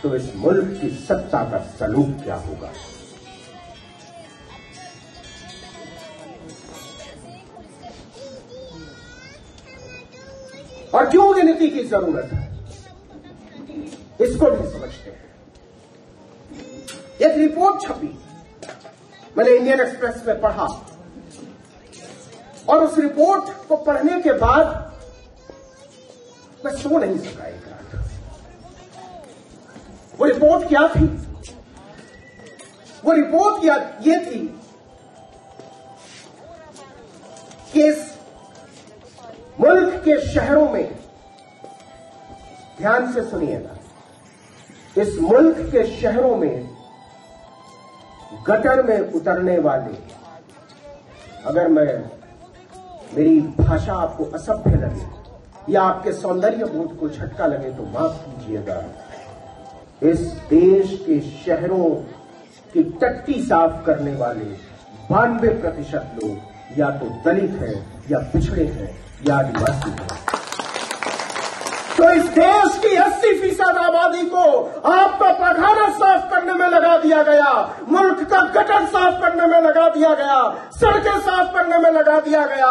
तो इस मुल्क की सत्ता का सलूक क्या होगा। और क्यों गिनती की जरूरत है, इसको भी समझते हैं। एक रिपोर्ट छपी, मैंने इंडियन एक्सप्रेस में पढ़ा, और उस रिपोर्ट को पढ़ने के बाद मैं सो नहीं सका एक रात। वो रिपोर्ट क्या थी? वो रिपोर्ट ये थी कि इस मुल्क के शहरों में, ध्यान से सुनिएगा, इस मुल्क के शहरों में गटर में उतरने वाले, अगर मेरी भाषा आपको असभ्य लगे या आपके सौंदर्य बोध को झटका लगे तो माफ कीजिएगा, इस देश के शहरों की टट्टी साफ करने वाले 92% लोग या तो दलित हैं, या पिछड़े हैं, या आदिवासी हैं। तो इस देश की 80% आबादी को आपका पखाना साफ करने में लगा दिया गया, मुल्क का गटर साफ करने में लगा दिया गया, सड़कें साफ करने में लगा दिया गया,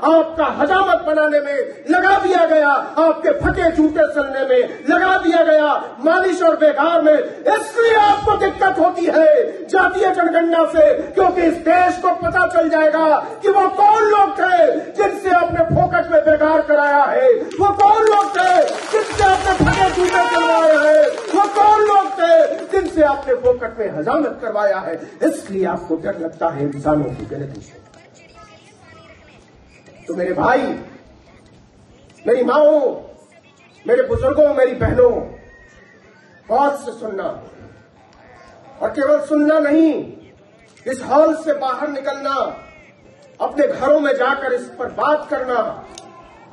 आपका हजामत बनाने में लगा दिया गया, आपके फटे जूते चलने में लगा दिया गया, मालिश और बेगार में। इसलिए आपको दिक्कत होती है जातीय जनगणना से, क्योंकि इस देश को पता चल जाएगा कि वो कौन लोग थे जिनसे आपने फोकट में बेगार कराया है, वो कौन लोग थे जिनसे आपने फटे जूते चलवाए हैं, वो कौन लोग थे जिनसे आपने फोकट में हजामत करवाया है। इसलिए आपको डर लगता है इंसानों की गिनती से। तो मेरे भाई, मेरी माओ, मेरे बुजुर्गों, मेरी बहनों, बहुत से सुनना, और केवल सुनना नहीं, इस हॉल से बाहर निकलना, अपने घरों में जाकर इस पर बात करना,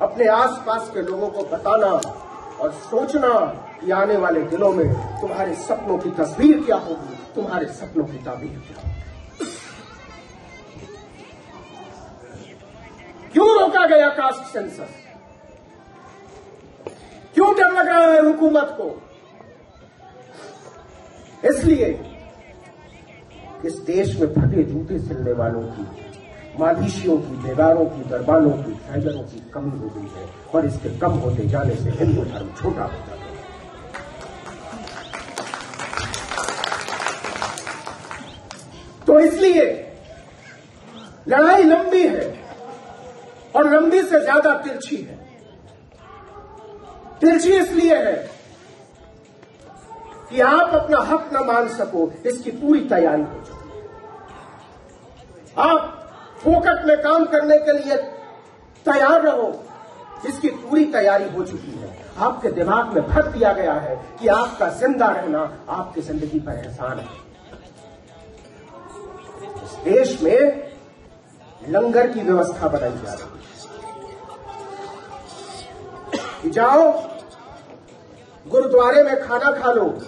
अपने आसपास के लोगों को बताना और सोचना कि आने वाले दिनों में तुम्हारे सपनों की तस्वीर क्या होगी, तुम्हारे सपनों की ताबीर क्या होगी। क्यों रोका गया कास्ट सेंसस? क्यों डर लग रहा है हुकूमत को? इसलिए इस देश में फटे जूते सिलने वालों की, मालिशियों की, बेगारों की, दरबारों की, टाइगरों की कमी हो गई है, और इसके कम होते जाने से हिंदू धर्म छोटा हो जाता है। तो इसलिए लड़ाई लंबी है, और लंबी से ज्यादा तिरछी है। तिरछी इसलिए है कि आप अपना हक न मान सको, इसकी पूरी तैयारी हो चुकी है। आप फोकट में काम करने के लिए तैयार रहो, इसकी पूरी तैयारी हो चुकी है। आपके दिमाग में भर दिया गया है कि आपका जिंदा रहना आपकी जिंदगी पर एहसान है। इस देश में लंगर की व्यवस्था बनाई जा रही है कि जाओ गुरुद्वारे में खाना खा लो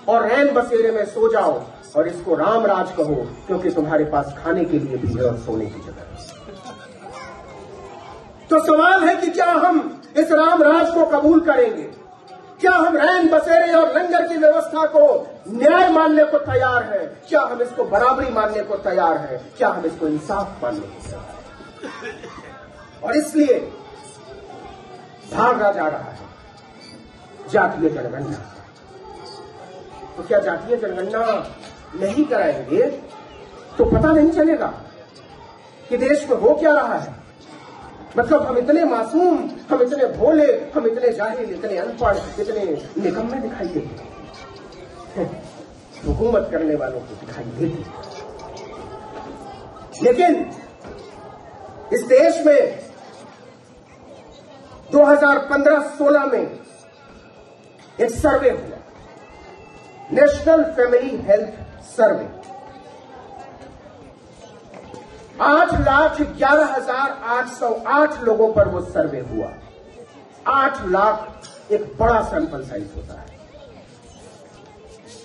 और रैन बसेरे में सो जाओ, और इसको राम राज कहो, क्योंकि तुम्हारे पास खाने के लिए भी है और सोने की जगह है। तो सवाल है कि क्या हम इस राम राज को कबूल करेंगे? क्या हम रैन बसेरे और लंगर की व्यवस्था को न्याय मानने को तैयार है? क्या हम इसको बराबरी मानने को तैयार है? क्या हम इसको इंसाफ मानने को तैयार है? और इसलिए भागा जा रहा है जातीय जनगणना। तो क्या जातीय जनगणना नहीं कराएंगे तो पता नहीं चलेगा कि देश में हो क्या रहा है। मतलब हम इतने मासूम, हम इतने भोले, हम इतने जाहिल, इतने अनपढ़, इतने निकम्मे दिखाई देते, हुकूमत करने वालों को दिखाई देती। लेकिन इस देश में 2015-16 में एक सर्वे हुआ, नेशनल फैमिली हेल्थ सर्वे। 8,11,808 लोगों पर वो सर्वे हुआ। 8 लाख एक बड़ा सैंपल साइज होता है।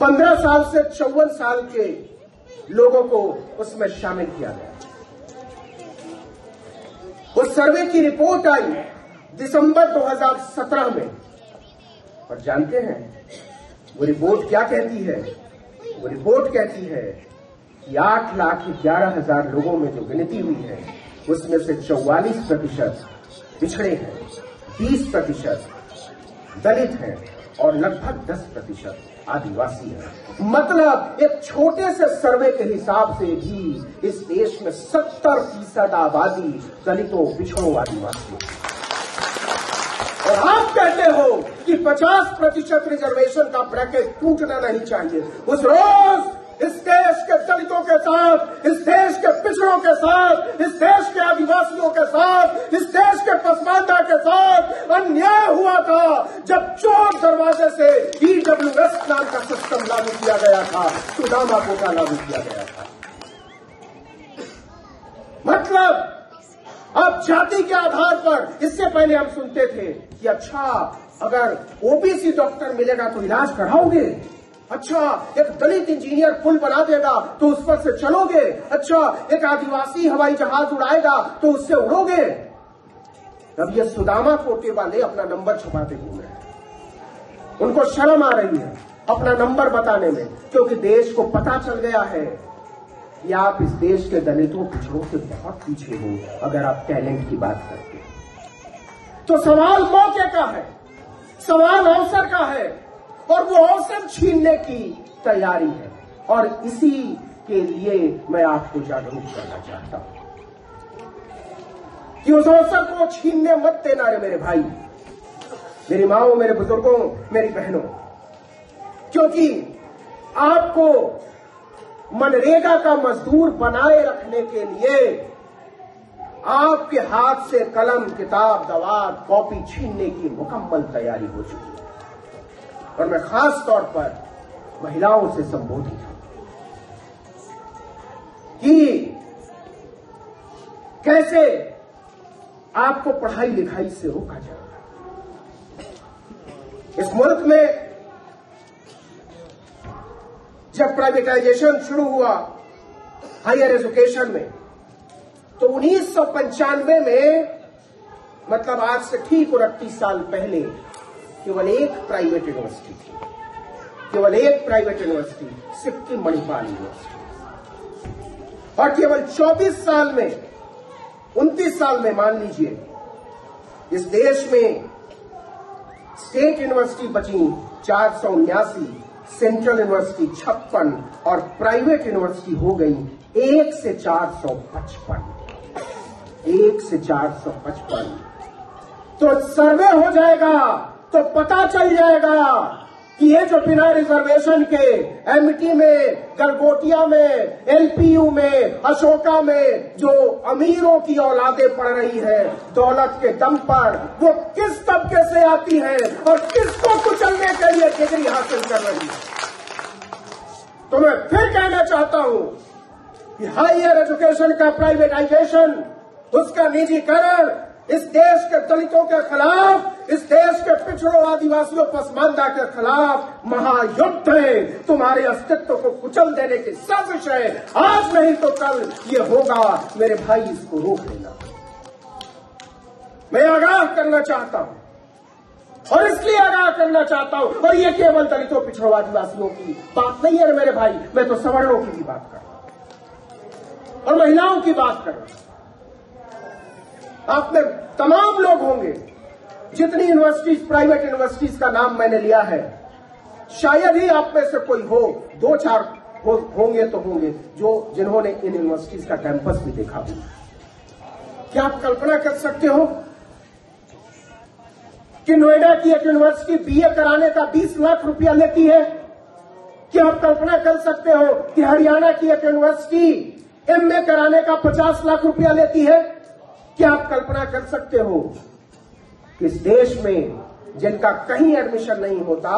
15 साल से 54 साल के लोगों को उसमें शामिल किया गया। उस सर्वे की रिपोर्ट आई दिसंबर 2017 में, और जानते हैं वो रिपोर्ट क्या कहती है? वो रिपोर्ट कहती है कि 8,11,000 लोगों में जो गिनती हुई है उसमें से 44% पिछड़े हैं, 20% दलित हैं और लगभग 10% आदिवासी हैं। मतलब एक छोटे से सर्वे के हिसाब से भी इस देश में 70% आबादी दलितों, पिछड़ों, आदिवासियों। और आप कहते हो कि 50% रिजर्वेशन का ब्रैकेट टूटना नहीं चाहिए। उस रोज इस देश के दलितों के साथ, इस देश के पिछड़ों के साथ, इस देश के आदिवासियों के साथ, इस देश के पसमानदा के साथ अन्याय हुआ था जब चोर दरवाजे से EWS नाम का सिस्टम लागू किया गया था, सुदामा कोटा लागू किया गया था। मतलब अब जाति के आधार पर, इससे पहले हम सुनते थे कि अच्छा अगर OBC डॉक्टर मिलेगा तो इलाज कराओगे, अच्छा एक दलित इंजीनियर पुल बना देगा तो उस पर से चलोगे, अच्छा एक आदिवासी हवाई जहाज उड़ाएगा तो उससे उड़ोगे। तब ये सुदामा कोटे वाले अपना नंबर छुपाते घूम रहे हैं। उनको शर्म आ रही है अपना नंबर बताने में, क्योंकि देश को पता चल गया है कि आप इस देश के दलितों, पिछड़ों से बहुत पीछे हो अगर आप टैलेंट की बात करते हैं। तो सवाल मौके का है, सवाल अवसर का है, और वो अवसर छीनने की तैयारी है। और इसी के लिए मैं आपको जागरूक करना चाहता हूं कि उस अवसर को छीनने मत देना रे मेरे भाई, मेरी माओ, मेरे बुजुर्गों, मेरी बहनों। क्योंकि आपको मनरेगा का मजदूर बनाए रखने के लिए आपके हाथ से कलम, किताब, दवात, कॉपी छीनने की मुकम्मल तैयारी हो चुकी है। और मैं खास तौर पर महिलाओं से संबोधित हूं कि कैसे आपको पढ़ाई लिखाई से रोका जाए। इस मुल्क में जब प्राइवेटाइजेशन शुरू हुआ हायर एजुकेशन में, तो 1995 में, मतलब आज से ठीक 29 साल पहले, केवल एक प्राइवेट यूनिवर्सिटी थी, केवल एक private university, Sikkim Manipal university. और केवल 24 साल में, 29 साल में मान लीजिए, इस देश में स्टेट यूनिवर्सिटी बची 479, सेंट्रल यूनिवर्सिटी 56 और प्राइवेट यूनिवर्सिटी हो गई 1 से 455। 1 से 455। तो सर्वे हो जाएगा तो पता चल जाएगा कि ये जो बिना रिजर्वेशन के एमटी में, गलगोटिया में, LPU में, अशोका में जो अमीरों की औलादें पढ़ रही है दौलत के दम पर, वो किस तबके से आती है और किसको कुचलने के लिए डिग्री हासिल कर रही है। तो मैं फिर कहना चाहता हूं कि हायर एजुकेशन का प्राइवेटाइजेशन, उसका निजीकरण इस देश के दलितों के खिलाफ, इस देश के पिछड़ों, आदिवासियों, पसमानदा के खिलाफ महायुद्ध है। तुम्हारे अस्तित्व को कुचल देने की साजिश है। आज नहीं तो कल ये होगा मेरे भाई, इसको रोक लेना। मैं आगाह करना चाहता हूं और इसलिए आगाह करना चाहता हूं, और ये केवल दलितों, पिछड़ों, आदिवासियों की बात नहीं है मेरे भाई, मैं तो सवर्णों की भी बात कर रहा हूं और महिलाओं की बात कर रहा हूं। आप में तमाम लोग होंगे, जितनी यूनिवर्सिटीज, प्राइवेट यूनिवर्सिटीज का नाम मैंने लिया है, शायद ही आप में से कोई हो, 2-4 होंगे तो होंगे जिन्होंने इन यूनिवर्सिटीज का कैंपस भी देखा हो। क्या आप कल्पना कर सकते हो कि नोएडा की एक यूनिवर्सिटी BA कराने का 20 लाख रुपया लेती है? क्या आप कल्पना कर सकते हो कि हरियाणा की एक यूनिवर्सिटी MA कराने का 50 लाख रुपया लेती है? क्या आप कल्पना कर सकते हो कि इस देश में जिनका कहीं एडमिशन नहीं होता,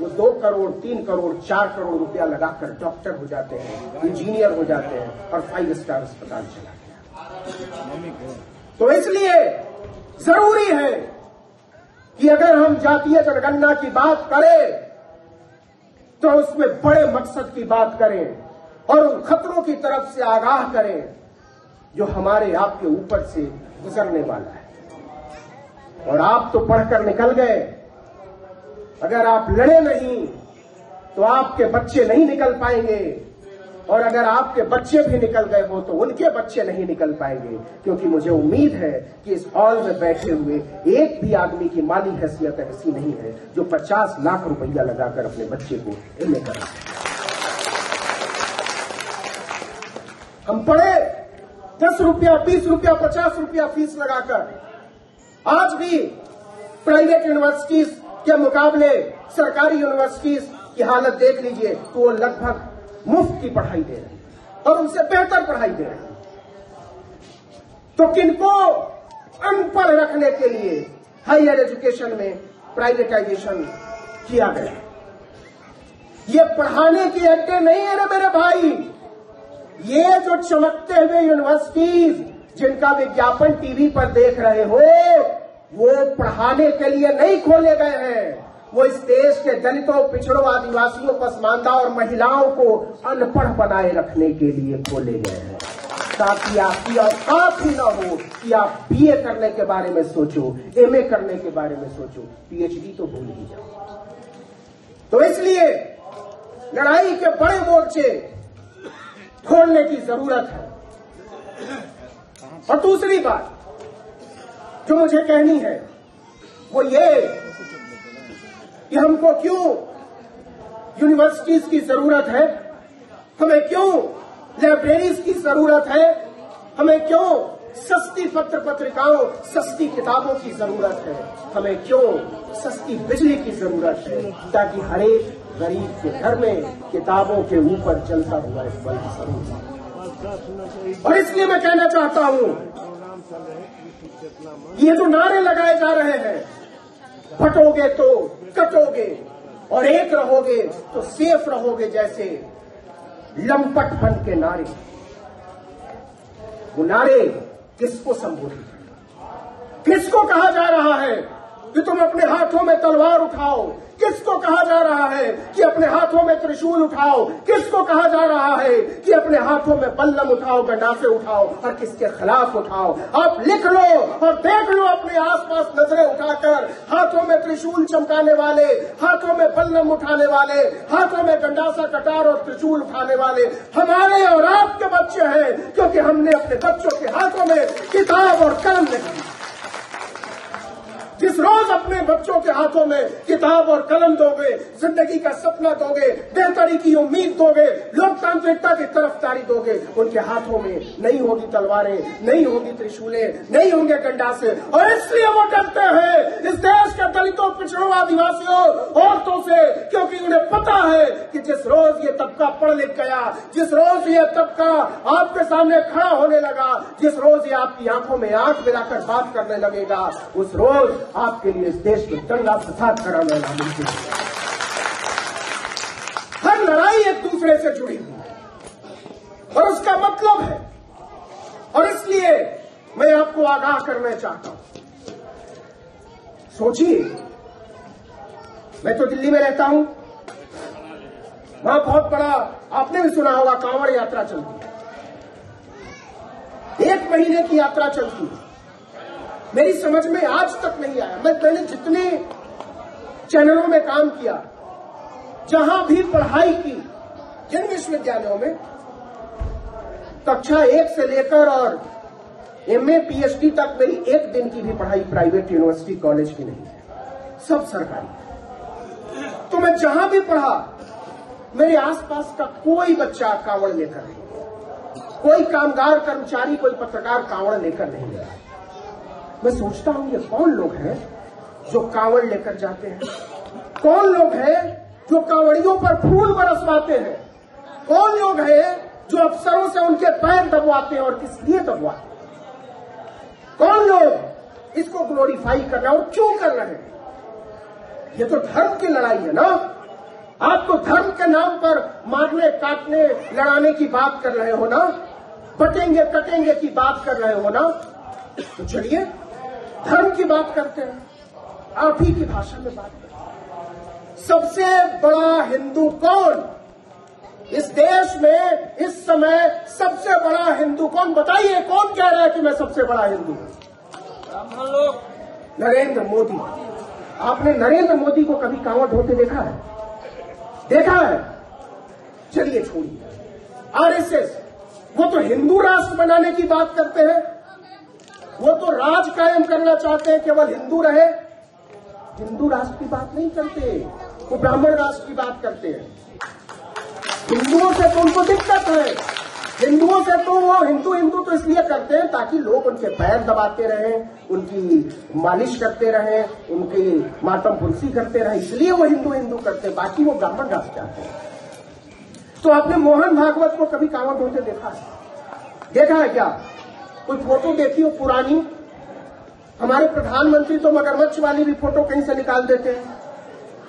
वो 2 करोड़, 3 करोड़, 4 करोड़ रुपया लगाकर डॉक्टर हो जाते हैं, इंजीनियर हो जाते हैं और 5 स्टार अस्पताल चला गया। तो इसलिए जरूरी है कि अगर हम जातीय जनगणना की बात करें तो उसमें बड़े मकसद की बात करें और उन खतरों की तरफ से आगाह करें जो हमारे आपके ऊपर से गुजरने वाला है। और आप तो पढ़कर निकल गए, अगर आप लड़े नहीं तो आपके बच्चे नहीं निकल पाएंगे, और अगर आपके बच्चे भी निकल गए हो तो उनके बच्चे नहीं निकल पाएंगे। क्योंकि मुझे उम्मीद है कि इस हॉल में बैठे हुए एक भी आदमी की माली हैसियत ऐसी नहीं है जो 50 लाख रुपया लगाकर अपने बच्चे को एमए करा। हम पढ़े 10 रुपया, 20 रुपया, 50 रुपया फीस लगाकर। आज भी प्राइवेट यूनिवर्सिटीज के मुकाबले सरकारी यूनिवर्सिटीज की हालत देख लीजिए तो वो लगभग मुफ्त की पढ़ाई दे रहे हैं और उनसे बेहतर पढ़ाई दे रहे हैं। तो किनको अनपढ़ रखने के लिए हायर एजुकेशन में प्राइवेटाइजेशन किया गया। ये पढ़ाने की अड्डे नहीं है ना मेरे भाई। ये जो चमकते हुए यूनिवर्सिटीज जिनका विज्ञापन टीवी पर देख रहे हो, वो पढ़ाने के लिए नहीं खोले गए हैं। वो इस देश के दलितों, पिछड़ों, आदिवासियों, पसमानदा और महिलाओं को अनपढ़ बनाए रखने के लिए खोले गए हैं, ताकि आपकी औकात ही ना हो कि आप बीए करने के बारे में सोचो, एमए करने के बारे में सोचो, पीएचडी तो भूल ही जाओ। तो इसलिए लड़ाई के बड़े मोर्चे खोलने की जरूरत है। और दूसरी बात जो मुझे कहनी है वो ये कि हमको क्यों यूनिवर्सिटीज की जरूरत है, हमें क्यों लाइब्रेरीज की जरूरत है, हमें क्यों सस्ती पत्र पत्रिकाओं, सस्ती किताबों की जरूरत है, हमें क्यों सस्ती बिजली की जरूरत है, ताकि हर एक गरीब के घर में किताबों के ऊपर चलता हुआ एक बल्ब जरूर। और इसलिए मैं कहना चाहता हूं, ये जो नारे लगाए जा रहे हैं, फटोगे तो कटोगे और एक रहोगे तो सेफ रहोगे जैसे लंपट बन के नारे, वो नारे किसको संबोधित हैं? किसको कहा जा रहा है कि तुम अपने हाथों में तलवार उठाओ? किसको कहा जा रहा है कि अपने हाथों में त्रिशूल उठाओ? किसको कहा जा रहा है कि अपने हाथों में बल्लम उठाओ, गंडासे उठाओ, और किसके खिलाफ उठाओ? आप लिख लो और देख लो अपने आसपास नजरें उठाकर, हाथों में त्रिशूल चमकाने वाले, हाथों में बल्लम उठाने वाले, हाथों में गंडासा, कटार और त्रिशूल उठाने वाले हमारे और आपके बच्चे हैं, क्योंकि हमने अपने बच्चों के हाथों में किताब और कलम रखी। जिस रोज अपने बच्चों के हाथों में किताब और कलम दोगे, जिंदगी का सपना दोगे, बेहतरी की उम्मीद दोगे, लोकतांत्रिकता की तरफदारी दोगे, उनके हाथों में नहीं होगी तलवारें, नहीं होगी त्रिशूलें, नहीं होंगे गंडासे। और इसलिए वो डरते हैं इस देश के दलितों, पिछड़ों, आदिवासियों, औरतों से, क्योंकि उन्हें पता है कि जिस रोज ये तबका पढ़ लिख गया, जिस रोज ये तबका आपके सामने खड़ा होने लगा, जिस रोज ये आपकी आंखों में आंख मिलाकर बात करने लगेगा, उस रोज आपके लिए इस देश में दंगा फसाद कराना नामुमकिन है। हर लड़ाई एक दूसरे से जुड़ी हुई है और उसका मतलब है, और इसलिए मैं आपको आगाह करना चाहता हूं। सोचिए, मैं तो दिल्ली में रहता हूं, वहां बहुत बड़ा, आपने भी सुना होगा, कांवड़ यात्रा चलती है। 1 महीने की यात्रा चलती है। मेरी समझ में आज तक नहीं आया, मैंने जितने चैनलों में काम किया, जहां भी पढ़ाई की, जिन विश्वविद्यालयों में कक्षा 1 से लेकर और एमए पीएचडी तक मेरी एक दिन की भी पढ़ाई प्राइवेट यूनिवर्सिटी कॉलेज की नहीं है, सब सरकारी। तो मैं जहां भी पढ़ा, मेरे आसपास का कोई बच्चा कांवड़ लेकर नहीं, कोई कामगार कर्मचारी, कोई पत्रकार कांवड़ लेकर नहीं गया। मैं सोचता हूं ये कौन लोग हैं जो कांवड़ लेकर जाते हैं? कौन लोग हैं जो कांवड़ियों पर फूल बरसवाते हैं? कौन लोग हैं जो अफसरों से उनके पैर दबवाते हैं और किस लिए दबवाते हैं? कौन लोग इसको ग्लोरीफाई कर रहे हैं और क्यों कर रहे हैं? ये तो धर्म की लड़ाई है ना। आप तो धर्म के नाम पर मारने, काटने, लड़ाने की बात कर रहे हो ना, बटेंगे कटेंगे की बात कर रहे हो ना। तो चलिए धर्म की बात करते हैं, आप ही की भाषा में बात करते हैं। सबसे बड़ा हिंदू कौन इस देश में इस समय? सबसे बड़ा हिंदू कौन? बताइए, कौन कह रहा है कि मैं सबसे बड़ा हिंदू हूं? नरेंद्र मोदी। आपने नरेंद्र मोदी को कभी कांवड़ ढोते देखा है? देखा है? चलिए छोड़िए। आरएसएस, वो तो हिंदू राष्ट्र बनाने की बात करते हैं, वो तो राज कायम करना चाहते हैं, केवल हिंदू रहे। हिंदू राष्ट्र की बात नहीं करते, वो ब्राह्मण राष्ट्र की बात करते हैं। हिंदुओं से तो उनको दिक्कत है, हिंदुओं से तो वो हिंदू हिंदू तो इसलिए करते हैं ताकि लोग उनके पैर दबाते रहें, उनकी मालिश करते रहें, उनकी मातम पुलसी करते रहें, इसलिए वो हिंदू हिंदू करते हैं, बाकी वो ब्राह्मण राष्ट्र चाहते हैं। तो आपने मोहन भागवत को कभी कांवड़ ढोते देखा है? देखा है क्या? कोई फोटो देखी हो पुरानी? हमारे प्रधानमंत्री तो मगरमच्छ वाली भी फोटो कहीं से निकाल देते हैं,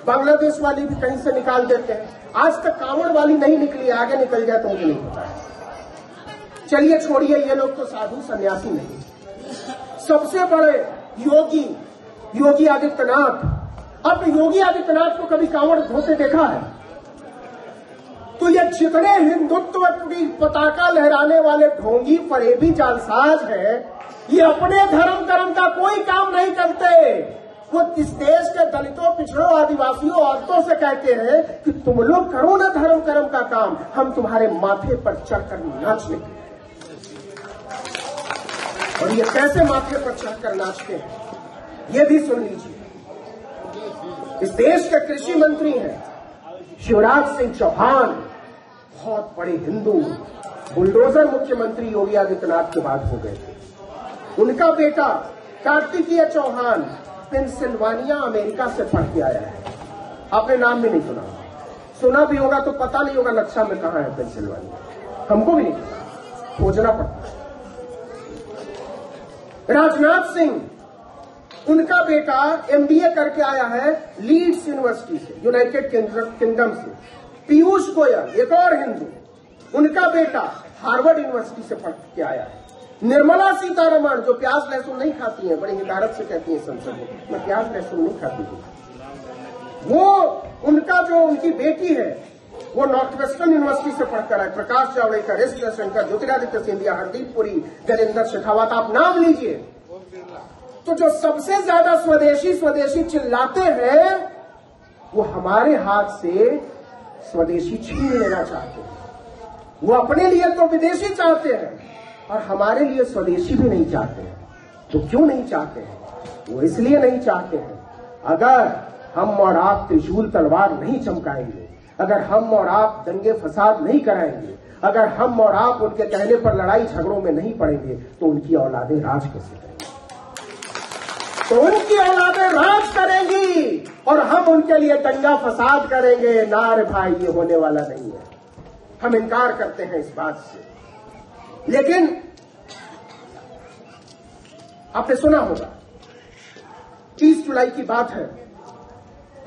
बांग्लादेश वाली भी कहीं से निकाल देते हैं। आज तक कांवड़ वाली नहीं निकली, आगे निकल जाए तो मुझे नहीं पता है। चलिए छोड़िए, ये लोग तो साधु सन्यासी नहीं। सबसे बड़े योगी आदित्यनाथ। अब योगी आदित्यनाथ को कभी कांवड़ ढोते देखा है? तो ये जितने हिंदुत्व की पताका लहराने वाले ढोंगी फरेबी जालसाज हैं, ये अपने धर्म कर्म का कोई काम नहीं करते। वो इस देश के दलितों, पिछड़ों, आदिवासियों, औरतों से कहते हैं कि तुम लोग करो ना धर्म कर्म का काम, हम तुम्हारे माथे पर चढ़कर नाचने के। और ये कैसे माथे पर चढ़कर नाचते हैं, ये भी सुन लीजिए। इस देश के कृषि मंत्री हैं शिवराज सिंह चौहान, बहुत बड़े हिंदू, बुलडोजर मुख्यमंत्री योगी आदित्यनाथ के बाद हो गए थे। उनका बेटा कार्तिकेय चौहान पेंसिल्वानिया अमेरिका से पढ़ के आया है। आपने नाम भी नहीं सुना, सुना भी होगा तो पता नहीं होगा नक्शा में कहां है पेंसिल्वानिया, हमको भी नहीं पता, खोजना पड़ता है। राजनाथ सिंह, उनका बेटा एमबीए करके आया है लीड्स यूनिवर्सिटी से, यूनाइटेड किंगडम से। पीयूष गोयल, एक और हिंदू, उनका बेटा हार्वर्ड यूनिवर्सिटी से पढ़ के आया है। निर्मला सीतारमण, जो प्याज लहसुन नहीं खाती हैं, बड़ी हिदारत से कहती हैं संसद में, मैं प्याज लहसुन नहीं खाती हूँ, वो उनका जो उनकी बेटी है वो नॉर्थ वेस्टर्न यूनिवर्सिटी से पढ़कर आए। प्रकाश जावड़ेकर, एस जयशंकर, ज्योतिरादित्य सिंधिया, हरदीप पुरी, गजेंद्र शेखावत, आप नाम लीजिए। तो जो सबसे ज्यादा स्वदेशी स्वदेशी चिल्लाते हैं, वो हमारे हाथ से स्वदेशी छीन लेना चाहते हैं। वो अपने लिए तो विदेशी चाहते हैं और हमारे लिए स्वदेशी भी नहीं चाहते हैं। तो क्यों नहीं चाहते हैं? वो इसलिए नहीं चाहते हैं, अगर हम और आप त्रिशूल तलवार नहीं चमकाएंगे, अगर हम और आप दंगे फसाद नहीं कराएंगे, अगर हम और आप उनके कहने पर लड़ाई झगड़ों में नहीं पड़ेंगे, तो उनकी औलादें राज कैसे करेंगी? तो उनकी औलादें राज करेंगी और हम उनके लिए दंगा फसाद करेंगे। ना रे भाई, ये होने वाला नहीं है। हम इनकार करते हैं इस बात से। लेकिन आपने सुना होगा, 30 जुलाई की बात है,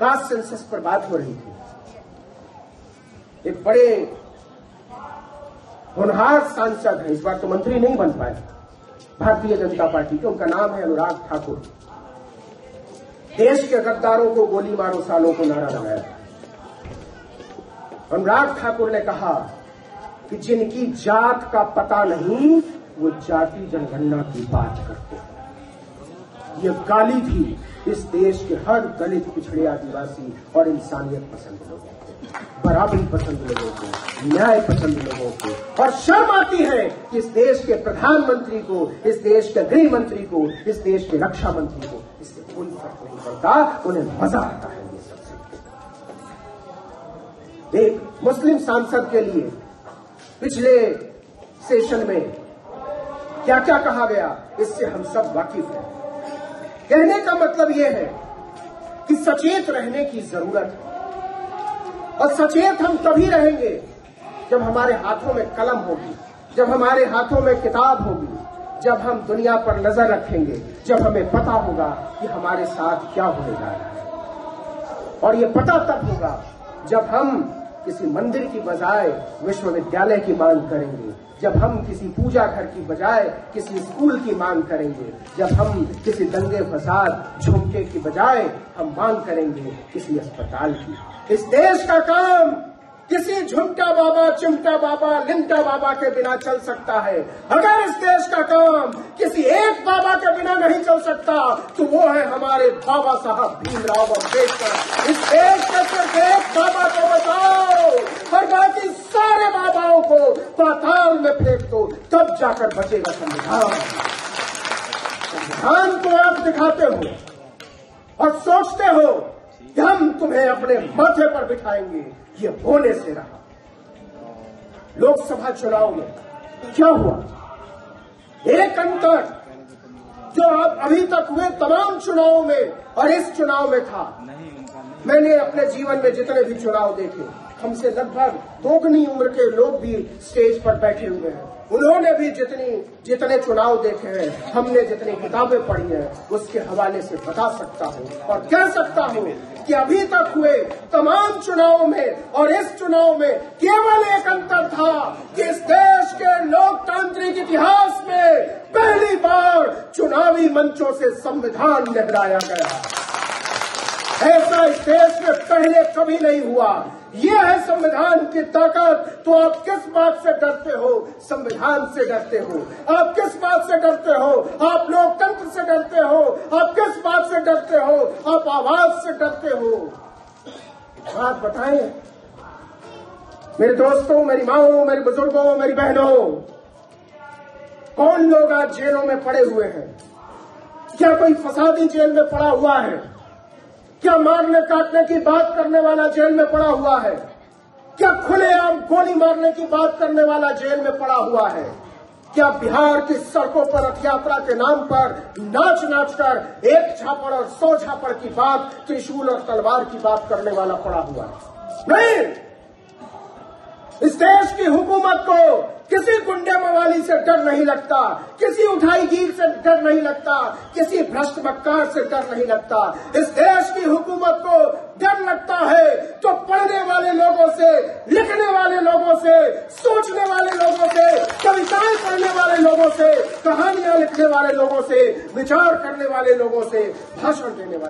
कास्ट सेंसस पर बात हो रही थी। एक बड़े होनहार सांसद हैं, इस बार तो मंत्री नहीं बन पाए, भारतीय जनता पार्टी के, उनका नाम है अनुराग ठाकुर। देश के गद्दारों को गोली मारो सालों को नारा लगाया। अनुराग ठाकुर ने कहा कि जिनकी जात का पता नहीं, वो जाति जनगणना की बात करते हैं। ये गाली थी इस देश के हर दलित, पिछड़े, आदिवासी और इंसानियत पसंद लोगों को, बराबरी पसंद लोगों को, न्याय पसंद लोगों को। और शर्म आती है कि इस देश के प्रधानमंत्री को, इस देश के गृह मंत्री को, इस देश के रक्षा मंत्री को इससे कोई फर्क नहीं पड़ता, उन्हें मजा आता है ये सब से। एक मुस्लिम सांसद के लिए पिछले सेशन में क्या क्या कहा गया, इससे हम सब वाकिफ हैं। कहने का मतलब यह है कि सचेत रहने की जरूरत है, और सचेत हम तभी रहेंगे जब हमारे हाथों में कलम होगी, जब हमारे हाथों में किताब होगी, जब हम दुनिया पर नजर रखेंगे, जब हमें पता होगा कि हमारे साथ क्या होने जा रहा है। और ये पता तब होगा जब हम किसी मंदिर की बजाय विश्वविद्यालय की मांग करेंगे, जब हम किसी पूजा घर की बजाय किसी स्कूल की मांग करेंगे, जब हम किसी दंगे फसाद झुमके की बजाय हम मांग करेंगे किसी अस्पताल की। इस देश का काम किसी झुमका बाबा, चिमटा बाबा, लिमटा बाबा के बिना चल सकता है। अगर इस देश का काम किसी एक बाबा के बिना नहीं चल सकता तो वो है हमारे बाबा साहब भीमराव अम्बेडकर। इस देश के सिर्फ एक बाबा को बचाओ और बाकी सारे बाबाओं को पाताल में फेंक दो, तब जाकर बचेगा संविधान। संविधान को आप दिखाते हो और सोचते हो कि हम तुम्हें अपने माथे पर बिठाएंगे, ये होने से रहा। लोकसभा चुनाव में क्या हुआ? एक अंतर जो अब अभी तक हुए तमाम चुनावों में और इस चुनाव में था। मैंने अपने जीवन में जितने भी चुनाव देखे, हमसे लगभग दोगुनी उम्र के लोग भी स्टेज पर बैठे हुए हैं। उन्होंने भी जितने चुनाव देखे हैं, हमने जितनी किताबें पढ़ी हैं, उसके हवाले से बता सकता हूं और कह सकता हूं कि अभी तक हुए तमाम चुनावों में और इस चुनाव में केवल एक अंतर था कि इस देश के लोकतांत्रिक इतिहास में पहली बार चुनावी मंचों से संविधान लहराया गया। ऐसा इस देश में पहले कभी नहीं हुआ। यह है संविधान की ताकत। तो आप किस बात से डरते हो? संविधान से डरते हो। आप किस बात से डरते हो? आप लोकतंत्र से डरते हो। आप किस बात से डरते हो? आप आवाज से डरते हो। बात बताएं मेरे दोस्तों, मेरी माओ, मेरे बुजुर्गों, मेरी बहनों, कौन लोग आज जेलों में पड़े हुए हैं? क्या कोई फसादी जेल में पड़ा हुआ है? क्या मारने काटने की बात करने वाला जेल में पड़ा हुआ है? क्या खुलेआम गोली मारने की बात करने वाला जेल में पड़ा हुआ है? क्या बिहार की सड़कों पर रथ यात्रा के नाम पर नाच नाच कर एक झापड़ और 100 झापड़ की बात, त्रिशूल और तलवार की बात करने वाला पड़ा हुआ है? नहीं। इस देश की हुकूमत को किसी गुंडे मवाली से डर नहीं लगता, किसी उठाई गीर से डर नहीं लगता, किसी भ्रष्ट बक्कार से डर नहीं लगता। इस देश की हुकूमत को डर लगता है तो पढ़ने वाले लोगों से, लिखने वाले लोगों से, सोचने वाले लोगों से, कविताएं पढ़ने वाले लोगों से, कहानियां लिखने वाले लोगों से, विचार करने वाले लोगों से, भाषण देने वाले